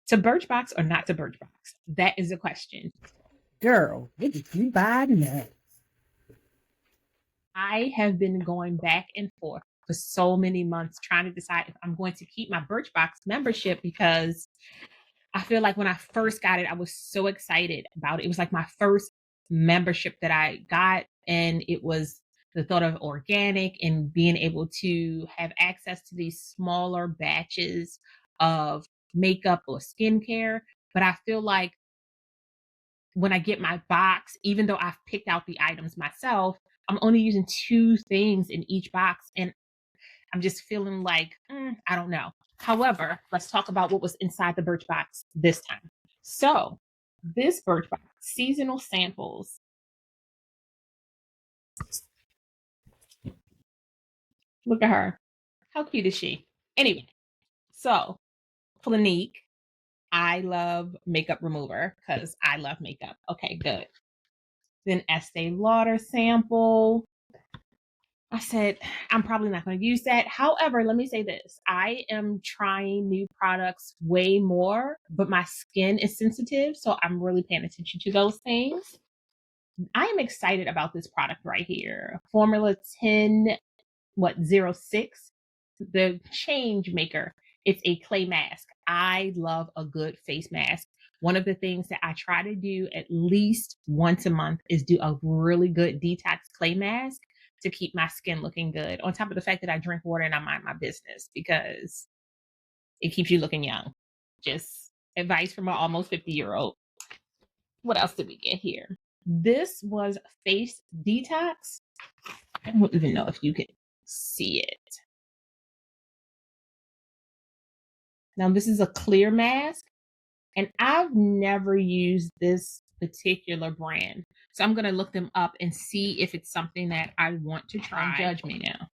To Birchbox or not to Birchbox? That is the question. Girl, what did you buy next? I have been going back and forth for so many months trying to decide if I'm going to keep my Birchbox membership, because I feel like when I first got it, I was so excited about it. It was like my first membership that I got, and it was the thought of organic and being able to have access to these smaller batches of makeup or skincare. But I feel like when I get my box, even though I've picked out the items myself, I'm only using 2 things in each box, and I'm just feeling like, I don't know. However, let's talk about what was inside the Birchbox this time. So, this Birchbox seasonal samples. Look at her. How cute is she? Anyway, so Clinique. I love makeup remover because I love makeup. Okay, good. Then Estee Lauder sample. I said, I'm probably not going to use that. However, let me say this. I am trying new products way more, but my skin is sensitive. So I'm really paying attention to those things. I am excited about this product right here. Formula 06, the Changemaker. It's a clay mask. I love a good face mask. One of the things that I try to do at least once a month is do a really good detox clay mask to keep my skin looking good. On top of the fact that I drink water and I mind my business because it keeps you looking young. Just advice from an almost 50-year-old. What else did we get here? This was Face Detox. I don't even know if you can see it. Now, this is a clear mask, and I've never used this particular brand. So I'm going to look them up and see if it's something that I want to try. Don't judge me now.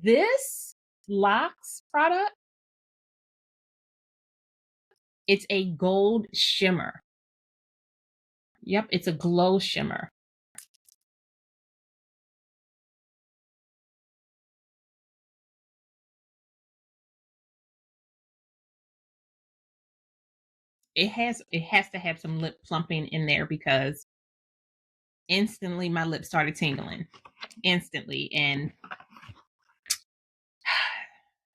This Locks product, it's a gold shimmer. Yep, it's a glow shimmer. It has to have some lip plumping in there because instantly my lips started tingling. Instantly. And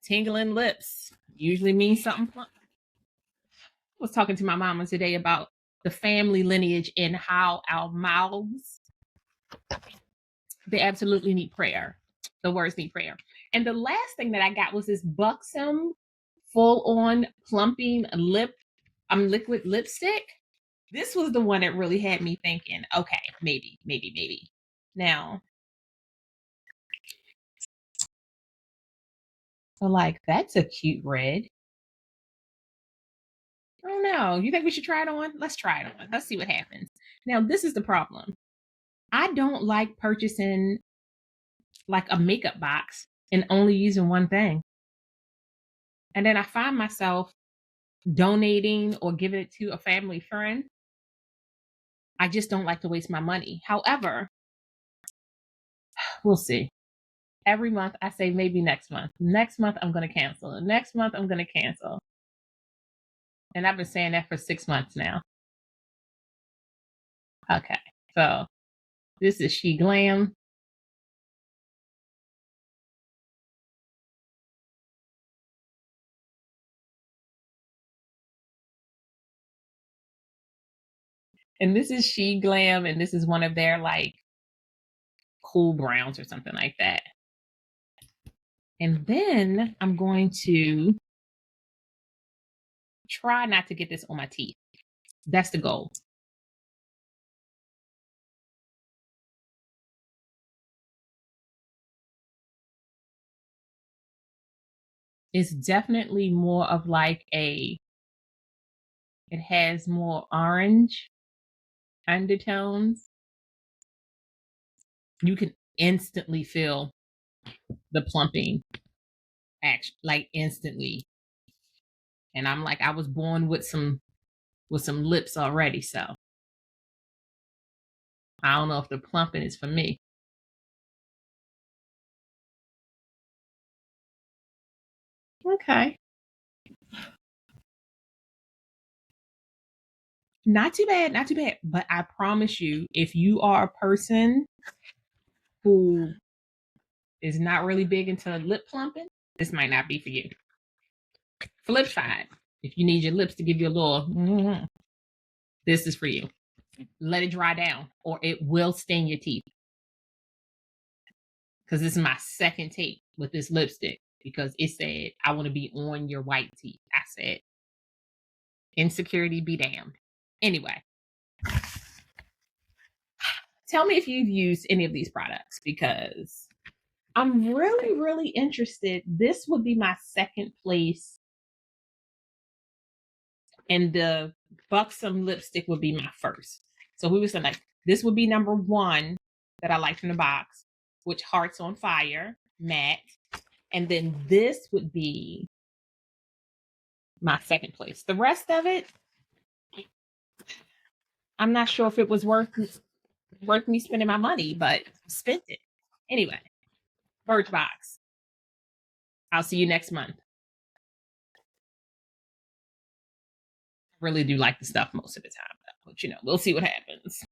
tingling lips usually means something plump. I was talking to my mama today about the family lineage and how our mouths, they absolutely need prayer. The words need prayer. And the last thing that I got was this Buxom full-on plumping liquid lipstick. This was the one that really had me thinking, okay, maybe. Now, so like, that's a cute red. I don't know. You think we should try it on? Let's try it on. Let's see what happens. Now, this is the problem. I don't like purchasing like a makeup box and only using one thing. And then I find myself donating or giving it to a family friend. I just don't like to waste my money. However, we'll see. Every month I say maybe next month. Next month I'm going to cancel. Next month I'm going to cancel. And I've been saying that for 6 months now. Okay, so this is She Glam. And this is She Glam, and this is one of their like cool browns or something like that. And then I'm going to try not to get this on my teeth. That's the goal. It's definitely more of like it has more orange undertones. You can instantly feel the plumping, like instantly. And I'm like, I was born with some lips already, so I don't know if the plumping is for me. Okay. Not too bad, not too bad. But I promise you, if you are a person who is not really big into lip plumping, this might not be for you. Flip side, if you need your lips to give you a little, this is for you. Let it dry down or it will stain your teeth. Because this is my second take with this lipstick because it said, I want to be on your white teeth. I said, insecurity be damned. Anyway, tell me if you've used any of these products because I'm really, really interested. This would be my second place, and the Buxom lipstick would be my first. So we were saying like this would be number one that I liked in the box, which Hearts on Fire matte, and then this would be my second place. The rest of it, I'm not sure if it was worth me spending my money, but spent it anyway. Birchbox. I'll see you next month. I really do like the stuff most of the time, but we'll see what happens.